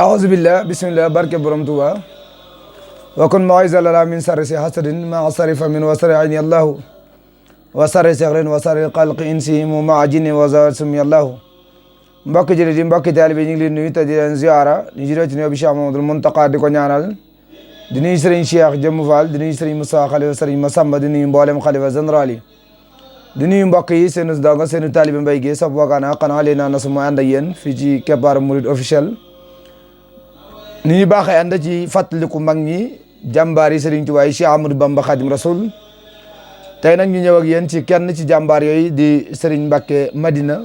أعوذ بالله بسم الله بارك برم توبا وكن موعظة لنا من سر حسد ما صرف من وسر عين الله وسر سغر وسر قلق إنسهم ومع جن وزار سمي الله mbokk jëri di mbokk taalibe ñu ngi leen nuyu te di leen ziara ñu jëlee ci nuyu bi Cheikh Mamadou Mountakha di ko ñaanal di nuyu Serigne Cheikh Jëmm Fall di nuyu Serigne Moussa Khalifa Serigne Massamba di nuyu mboolem xalifa général yi di nuyu mbokk yi seenu donga seenu taalibe Mbaye Guèye saf wakaana xanaa lee naa na su ma ànd ak yéen fii ci Kepaar Mouride officiel ni ñu baaxee ànd ci fàttaliku mag ñi jàmbaar yi Serigne Touba yi Cheikh Ahmadou Bamba Khadim Rasoul tey nag ñu ñëw ak yéen ci kenn ci jàmbaar yooyu di Serigne Mbacké Madina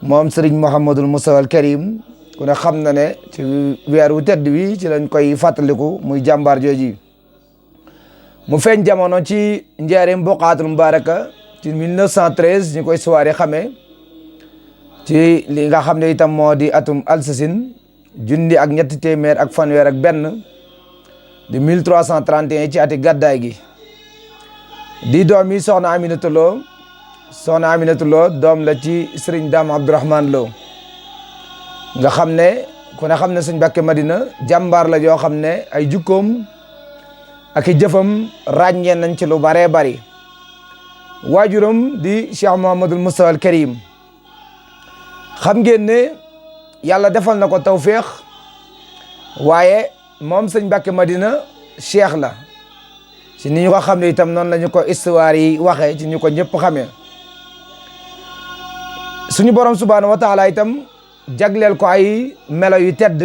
moom Serigne Mouhamadul Moustapha al Karim ku ne xam na ne ci weer wu tedd wi ci lañ koy fàttaliku muy jàmbaar jooji mu feeñ jamono ci njaareem Boqaatul Mubaraka ci 1913 ñu koy soirée xamee ci li nga xam ne itam moo di atum alsasin junni ak ñetti téeméer ak fanweer ak benn di 1331 ci ati gàddaay gi di doom yi soxna Aminata Lo doom la ci Serigne Dame Abdourahmane Lo nga xam ne ku ne xam ne Serigne Mbacké Madina jàmbaar la yoo xam ne ay jukkoom ak i jëfam ràññee nañ ci lu baree bari waajuram di Cheikh Mouhamadul Moustapha al Karim xam ngeen ne yàlla defal na ko tawféex waaye moom Serigne Mbacké Madina cheikh la ci ni ñu ko xam ne itam noonu la ñu ko histoire yi waxee ci ñu ko ñëpp xamee suñu borom subhaanahu wa taala itam jagleel ko ay melo yu tedd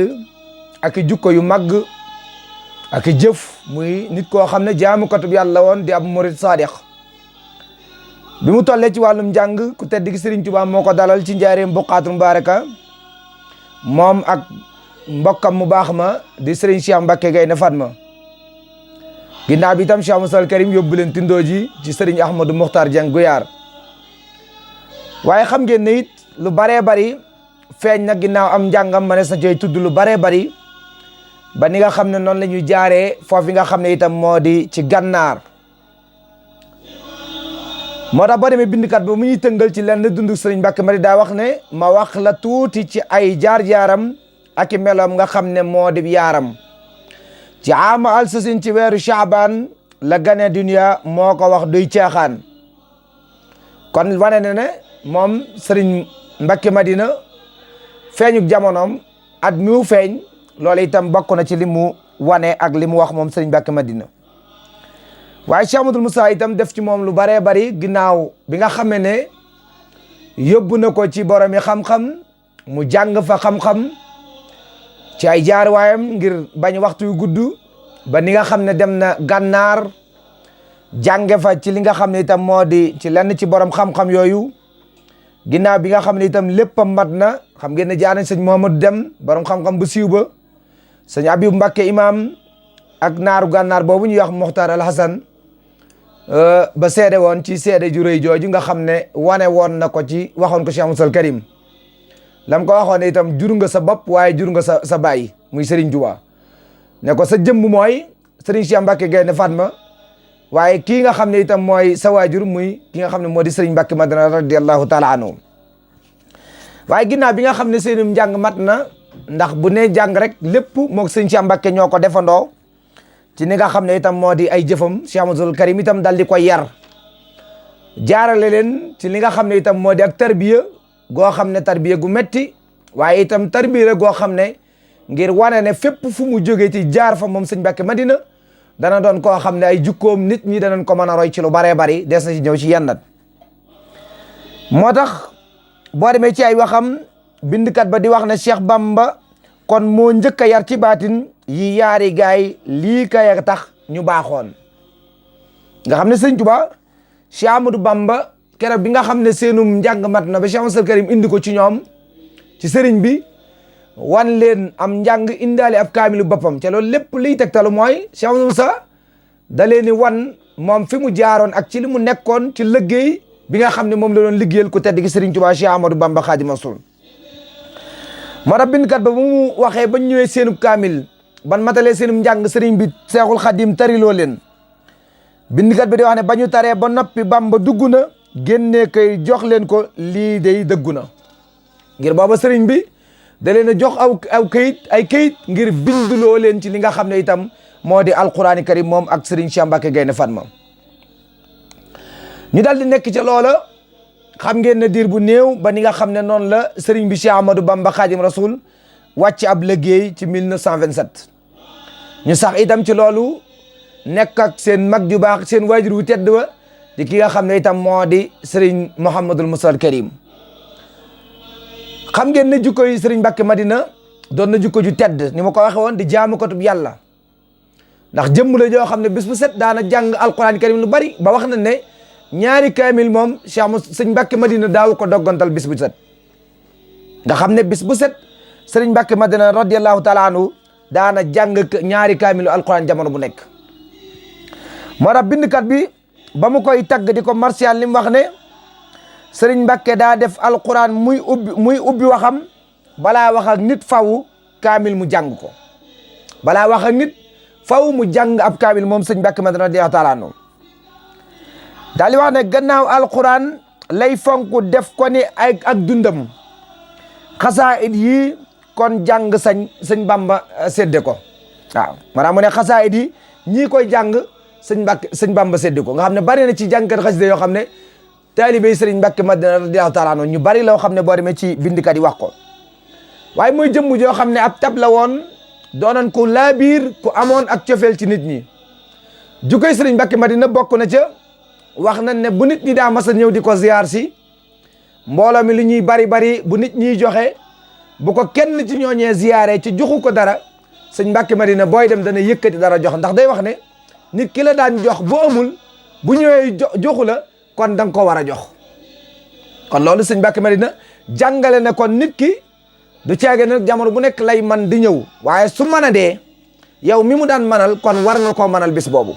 ak i jukko yu màgg ak i jëf muy nit koo xam ne jaamukatub yàlla woon di ab murid sadiq bi mu tollee ci wàllum njàng ku tedd gi Serigne Touba moo ko dalal ci njaareem Boqaatul Mubaraka moom ak mbokkam mu baax ma di Serigne Cheikh Mbacké Gaïndé Fatma ginnaaw bi itam Cheikh Moussa al Karim yóbbu leen tindoo ji ci Serigne Ahmadou Mokhtar Dieng Guyaar waaye xam ngeen ne it lu baree bari feeñ na ginnaaw am njàngam manees na cooy tudd lu baree bari ba ni nga xam ne noonu la ñuy jaaree foofu nga xam ne itam moo di ci gànnaar moo tax boo demee bindkat ba mu ñuy tëngal ci lenn dundu Serigne Mbacké Madina daa wax ne ma wax la tuuti ci ay jaar-jaaram ak i meloom nga xam ne moo di yaaram ci ama alsasin ci weeru Chaabaan la gane dunya moo ko wax duy caaxaan kon wane ne ne moom Serigne Mbacké Madina feeñuk jamonoom at mi feeñ loolu itam bokk na ci li mu wane ak li mu wax moom Serigne Mbacké Madina waaye Cheikh Amadou Moussa itam def ci moom lu baree bari ginnaaw bi nga xamee ne yóbbu na ko ci boromi xam-xam mu jàng fa xam-xam ci ay jaarwaayam ngir bañ waxtu yu gudd ba ni nga xam ne dem na gànnaar jànge fa ci li nga xam ne itam moo di ci lenn ci borom xam-xam yooyu ginnaaw bi nga xam ne itam léppam mat na xam ngeen ne jaar nañ sëñ Mouhamadou Dem borom xam-xam bu siiw ba sëñ Abib Mbacké imam ak naaru gànnaar boobu ñuy wax Mokhtar al Hasan ba seede woon ci seede ju rëy jooju nga xam ne wane woon na ko ci waxoon ko Cheikh Moussa al Karim lam ko waxoon ne itam jur nga sa bopp waaye jur nga sa baay muy Serigne Touba ne ko sa jëmm mooy Serigne Cheikh Mbacké Gaïndé Fatma waaye kii nga xam ne itam mooy sa waajur muy ki nga xam ne moo di Serigne Mbacké Madina radiyallahu taala anhu waaye ginnaaw bi nga xam ne seenum njàng mat na ndax bu ne jàng rek lépp moog Serigne Cheikh Mbacké ñoo ko defandoo ci ni nga xam ne itam moo di ay jëfam Cheikh Amadou Karim itam dal di koy yar jaarale leen ci li nga xam ne itam moo di ak tarbiya goo xam ne tarbiya gu metti waaye itam tarbiya goo xam ne ngir wane ne fépp fu mu jógee ci jaar fa moom Serigne Mbacké Madina dana doon koo xam ne ay jukkoom nit ñi danañ ko mën a roy ci lu baree bari des na ci ñëw ci yennat moo tax boo demee ci ay waxam bindkat ba di wax ne Cheikh Bamba kon moo njëkk a yar ci baatin yi yaari gaay lii kay tax ñu baaxoon nga xam ne Serigne Touba Cheikh Amadou Bamba keroog bi nga xam ne seenum njàng mat na ba Cheikh Moussa Karim indi ko ci ñoom ci Serigne bi wan leen am njàng indaale ab kaamilu boppam te loolu lépp liy tegtalu mooy Cheikh Moussa da leen ni wan moom fi mu jaaroon ak ci li mu nekkoon ci liggéey bi nga xam ne moom la doon liggéeyal ku tedd gi Serigne Touba Cheikh Amadou Bamba Khadimu Rasul moo tax bindkat ba bu mu waxee ba ñëwee seenub kaamil ban matalee seenum njàng Serigne bi Seexul Xadim tariloo leen bindkat bi di wax ne ba ñu taree ba noppi Bamba dugg na génnee koy jox leen ko lii day dëggu na ngir booba Serigne bi da leen a jox aw kayit ay kayit ngir binduloo leen ci li nga xam ne itam moo di alqurani karim moom ak Serigne Cheikh Mbacke Gaynde Fatma ñu daal di nekk ca loola xam ngeen ne diir bu néew ba ni nga xam ne noonu la Serigne bi Cheikh Ahmadou Bamba Khadim Rasoul wàcc ab liggéey ci 1927 ñu sax itam ci loolu nekk ak seen mag ju baax seen waajur wu tedd wa di ki nga xam ne itam moo di Serigne Mouhamadul Moussa al Karim xam ngeen ne jukko yi Serigne Mbacke Madina doon na jukko ju tedd ni ma ko waxe woon di jaamu ko tub yàlla ndax jëmm la joo xam ne bis bu set daana jàng alquran karim lu bari ba wax na ne ñaari kaamil moom Serigne Mbacke Madina daaw ko doggantal bis bu set nga xam ne bis bu set Serigne Mbacke Madina radiyallahu taala anhu daana jàng ñaari kaamilu alquran jamono bu nekk moo tax bindkat bi ba mu koy tagg di ko martial li mu wax ne Serigne Mbacke daa def alquran muy ubbi waxam balaa wax ak nit faw kaamil mu jàng ko balaa wax ak nit faw mu jàng ab kaamil moom Serigne Mbacke Madina radiyallahu taala anhu daal di wax ne gannaaw alquran lay fonk def ko ni ak dundam xasaayid yi kon jàng sëñ Bamba sédde ko waaw maanaam mu ne xasaayid yi ñii koy jàng sëñ Bamba sédde ko nga xam ne bari na ci jàngkat xasida yoo xam ne taalibe Sëriñ Mbacke Madina radiyallahu taala anhu ñu bari loo xam ne boo demee ci bindikat yi wax ko waaye mooy jëmm joo xam ne ab tab la woon doonoon ku laabiir ku amoon ak cofeel ci nit ñi jukkoy Sëriñ Mbacke Madina bokk na ca wax nañ ne bu nit ñi daa mas a ñëw di ko ziyaar si mbooloo mi li ñuy bari bu nit ñiy joxe bu ko kenn ci ñooñee ziyaare ci joxu ko dara Sëriñ Mbacke Madina booy dem dana yëkkati dara jox ndax day wax ne nit ki la daan jox bu amul bu ñëwee joxu la kon da nga ko war a jox kon loolu Sëriñ Mbacke Madina jàngale ne kon nit ki du ceege nag jamono bu nekk lay man di ñëw waaye su mën a dee yow mi mu daan manal kon war nga koo manal bis boobu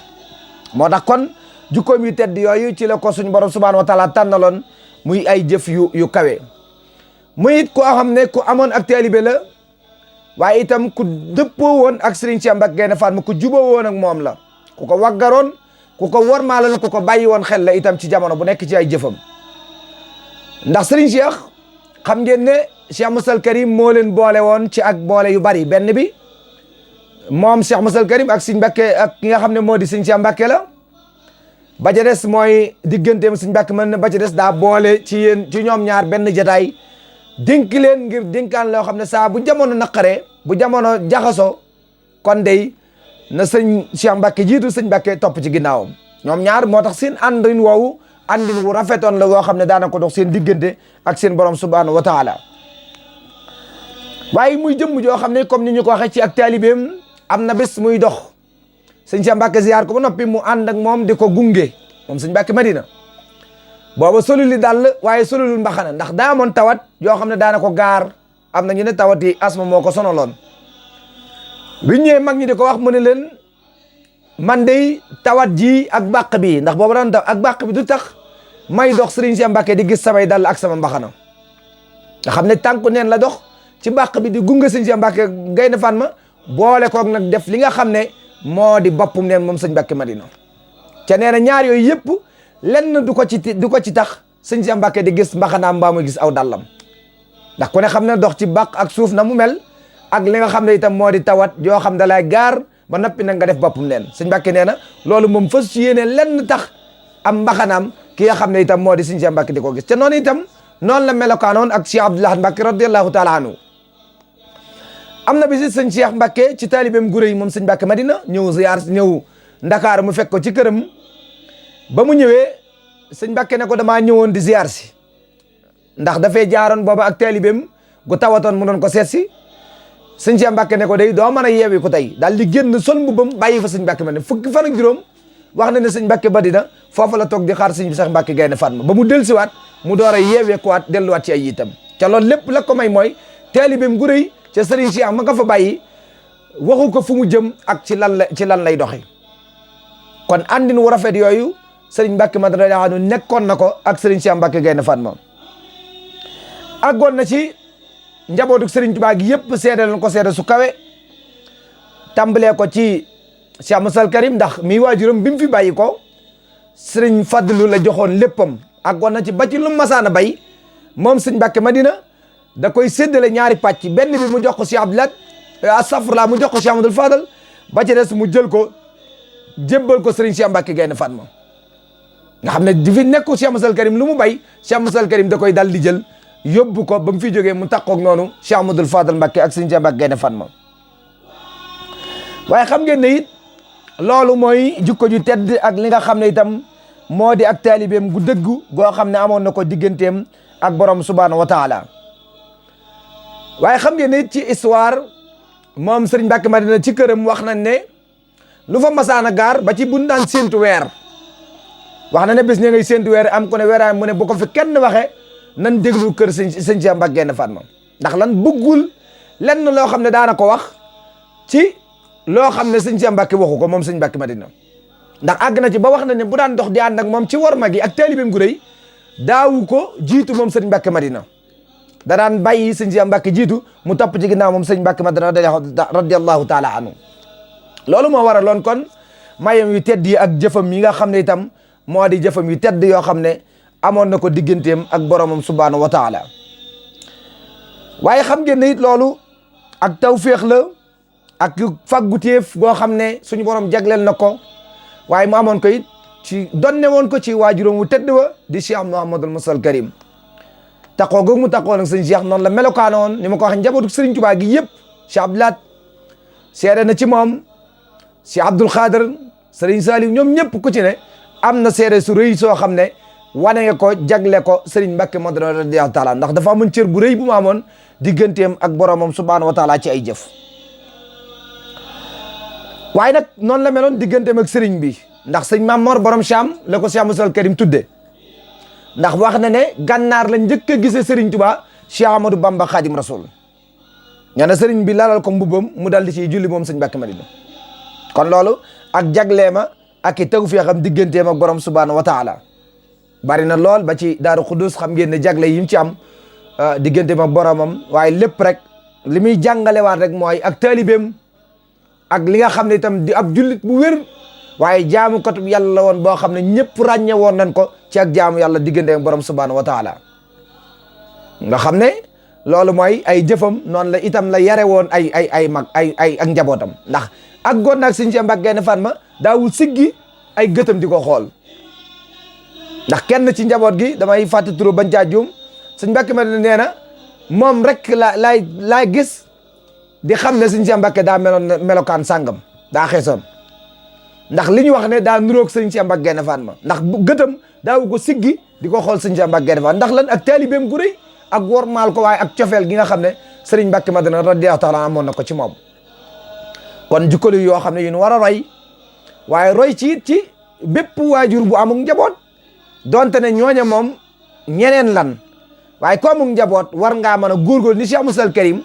moo tax kon jukkoom yu tedd yooyu ci la ko suñu borom subhanahu wa taala tànnaloon muy ay jëf yu kawe muy it koo xam ne ku amoon ak taalibe la waaye itam ku dëppoo woon ak Serigne Cheikh Mbacke Gaynde Fatma ku juboo woon ak moom la ku ko waggaroon ku ko wormaaloon ku ko bàyyi woon xel la itam ci jamono bu nekk ci ay jëfam ndax Serigne Cheikh xam ngeen ne Cheikh Moussa al Karim moo leen boole woon ci ak boole yu bari benn bi moom Cheikh Moussa al Karim ak Serigne Mbacke ak ki nga xam ne moo di Serigne Cheikh Mbacke la ba ca des mooy digganteem Serigne Mbacke mën na ba ca des daa boole ci ñoom ñaar benn jataay dénk leen ngir dénkaan loo xam ne saa bu jamono naqaree bu jamono jaxasoo kon dey na sëñ Cheikh Mbacke jiitu sëñ Mbacke topp ci ginnaawam ñoom ñaar moo tax seen àndin woowu àndin wu rafetoon la woo xam ne daana ko dox seen diggante ak seen borom subhanahu wa taala waaye muy jëmm joo xam ne comme ni ñu ko waxee ci ak taalibeem am na bés muy dox sëñ Cheikh Mbacke ziar ko ba noppi mu ànd ak moom di ko gunge moom sëñ Mbacke Madina booba soluli dàll waaye solulul mbaxana ndax daa amoon tawat yoo xam ne daana ko gaar am na ñu ne tawat yi asma moo ko sonaloon bi ñëwee mag ñi di ko wax mu ne leen man de tawat ji ak bàq bi ndax booba daan taw ak bàq bi du tax may dox Serigne Cheikh Mbacke di gis samay dàll ak sama mbaxana nga xam ne tànku neen la dox ci bàq bi di gunge Serigne Cheikh Mbacke Gaynde Fatma boole koog nag def li nga xam ne moo di boppum neen moom sëñ Mbacke Madina ca nee na ñaar yooyu yëpp lenn du ko ci tax sëñ Cheikh Mbacke di gis mbaxanaam mbaa muy gis aw dàllam ndax ku ne xam ne dox ci bàq ak suuf na mu mel ak li nga xam ne itam moo di tawat yoo xam da lay gaar ba noppi nag nga def boppum neen sëñ Mbacke nee na loolu moom fas ci yéene lenn tax am mbaxanaam ki nga xam ne itam moo di sëñ Cheikh Mbacke di ko gis te noonu itam noonu la melokaanoon ak Cheikh Abdoul Ahad Mbacke radiyallahu taala anhu am na bisi sëñ Cheikh Mbacke ci taalibeem gu rëy moom sëñ Mbacke Madina ñëw ziar ñëw Ndakaar mu fekk ko ci këram ba mu ñëwee sëñ Mbacke ne ko damaa ñëwoon di ziar si ndax dafay jaaroon booba ak taalibeem gu tawatoon mu doon ko seet si sëñ Cheikh Mbacke ne ko day doo mën a yeewi ko tey daal di génn sol mbubam bàyyi fa sëñ Mbacke Madina fukki fan ak juróom wax na ne sëñ Mbacke Madina foofu la toog di xaar sëñ Cheikh Mbacke Gaynde Fatma ba mu dellusiwaat mu door a yeeweekuwaat delluwaat ci ay yitam ca loolu lépp la ko may mooy taalibeem gu rëy ca Serigne Cheikh ma nga fa bàyyi waxu ko fu mu jëm ak ci lan lay doxe kon àndin wu rafet yooyu Serigne Mbacke Madina radiyallahu anhu nekkoon na ko ak Serigne Cheikh Mbacke Gaynde Fatma àggoon na ci njabootu Serigne Touba gi yëpp seede lañ ko seede su kawe tàmbalee ko ci Cheikh Moussa al Karim ndax mi waajuram bi mu fi bàyyi ko Serigne Fadlu la joxoon léppam àggoon na ci ba ci lu masaana bay moom Serigne Mbacke Madina da koy séddale ñaari pàcc, benn bi mu jox ko Cheikh Abdoulaye astafurlah mu jox ko Cheikh Amadou Fadal, ba ci des mu jël ko jébbal ko Serigne Cheikh Mbacke Gaïndé Fatma nga xam ne di fi nekku Cheikh Moussa Karim lu mu bay Cheikh Moussa Karim da koy dal di jël yóbbu ko ba mu fi jógee mu takkoog noonu Cheikh Amadou Fadal Mbacke ak Serigne Cheikh Mbacke Gaïndé Fatma. waaye xam ngeen ne it loolu mooy jukko ju tedd ak li nga xam ne itam moo di ak taalibeem gu dëggu goo xam ne amoon na ko digganteem ak borom subhanahu wa taala. waaye xam ngeen ne it ci histoire moom Serigne Mbacke Madina ci këram wax nañ ne lu fa masaana gaar ba ci buñ daan séntu weer wax na ne bés ña ngay séntu weer am ko ne weeraay mu ne bu ko fi kenn waxe nan déglu kër sëñ Cheikh Mbacke Gaïndé Fatma ndax lan bëggul lenn loo xam ne daana ko wax ci loo xam ne sëñ Cheikh Mbacke waxu ko moom sëñ Mbacke Madina ndax àgg na ci ba wax na ne bu daan dox di ànd ak moom ci war mag yi ak taalibeem gu rëy daawu ko jiitu moom sëñ Mbacke Madina da daan bàyyi sëñ Cheikh Mbacke jiitu mu topp ci ginnaaw moom sëñ Mbacke Madina radiyallahu taala anhu. loolu moo waraloon kon mayam yu tedd yi ak jëfam yi nga xam ne itam moo di jëfam yu tedd yoo xam ne amoon na ko digganteem ak boromam subhanahu wa taala. waaye xam ngeen ne it loolu ak tawféex la ak fagguteef goo xam ne suñu borom jagleel na ko waaye mu amoon ko it ci donne woon ko ci waajuram wu tedd wa di Cheikh Mouhamadul Moussa al Karim taqoo googu mu taqoo nag sëñ Cheikh noonu la melokaano woon ni ma ko waxee njabootu Serigne Touba gi yëpp Cheikh Abdoulaye seede na ci moom Cheikh Abdoul Khader Serigne Saliou ñoom ñëpp ku ci ne am na seede su rëy soo xam ne wane nga ko jagle ko Serigne Mbacke Madina radiyallahu taala ndax dafa amoon cër bu rëy bu mu amoon digganteem ak boromam subhanahu wa taala ci ay jëf. waaye nag noonu la meloon digganteem ak Serigne bi ndax sëñ Mamor borom Cham la ko Cheikh Moussa al Karim tudde ndax wax na ne gànnaar la njëkk a gisee Serigne Touba Cheikh Amadou Bamba Khadim Rasoul ña ne Serigne bi lalal ko mbubam mu dal di ciy julli moom sëñ Mbacke Madina kon loolu ak jagleema ak i tawfeexam digganteem ak borom subhanahu wa taala bari na lool ba ci Daaru Xudus xam ngeen ne jagle yi mu ci am digganteem ak boromam waaye lépp rek li muy jàngalewaat rek mooy ak taalibeem ak li nga xam ne itam di ab jullit bu wér waaye jaamu katub yàlla la woon boo xam ne ñëpp ràññe woon nañ ko ci ak jaamu yàlla digganteem ak borom subhanahu wa taala nga xam ne loolu mooy ay jëfam noonu la itam la yare woon ay mag ay ak njabootam ndax ak goon naag sëñ Cheikh Mbacke Gaïndé Fatma daawul siggi ay gëtam di ko xool ndax kenn ci njaboot gi damay fàtte turu bañ caa juum sëñ Mbacke Madina nee na moom rek laay gis di xam ne sëñ Cheikh Mbacke daa meloon melokaan sàngam daa xeesoon ndax li ñu wax ne daa nuroog sëñ Cheikh Mbacke Gaïndé Fatma ndax gëtam daawu ko siggi di ko xool sëñ Cheikh Mbacke Gaïndé Fatma ndax lan ak taalibeem gu rëy ak wormaal ko waaye ak cofeel gi nga xam ne sëriñ Mbacke Madina radiyallahu taala amoon na ko ci moom kon jukkalu yoo xam ne yu ñu war a roy waaye roy ci bépp waajur bu amul njaboot donte ne ñooña moom ñeneen lan waaye ko amul njaboot war ngaa mën a góorgóorlu ni Cheikh Moussa al Karim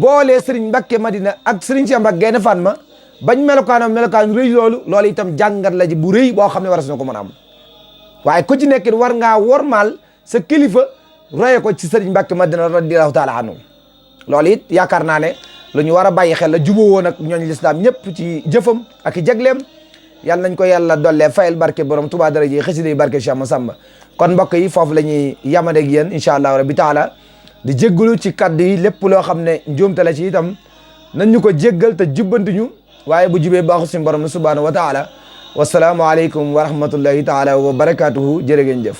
boolee Serigne Mbacke Madina ak Serigne Cheikh Mbacke Gaïndé Fatma bañ melokaan rëy loolu itam jàngat la ji bu rëy boo xam ne war na ko mën a am waaye ku ci nekk war ngaa wormaal sa kilifa roye ko ci Serigne Mbacke Madina radiyallahu taala anhu loolu it yaakaar naa ne lu ñu war a bàyyi xel la jubóo woon ak ñooñu lislaam ñëpp ci jëfam ak i jagleem yàlla nañ ko yàlla dollee fayal barke borom Tuubaa dara ji xasida yi barke Cheikh Massamba kon mbokk yi foofu la ñuy yamadeeg yéen incha allah rabbi taala di jéggalu ci kaddu yi lépp loo xam ne njuumte la ci itam nañ ñu ko jéggal te jubbanti ñu waaye bu jubee baaxu suñu borom subhanahu wa taala wasalaamu aleykum wa rahmatullahi taala wa barakatuhu jërë ngeen jëf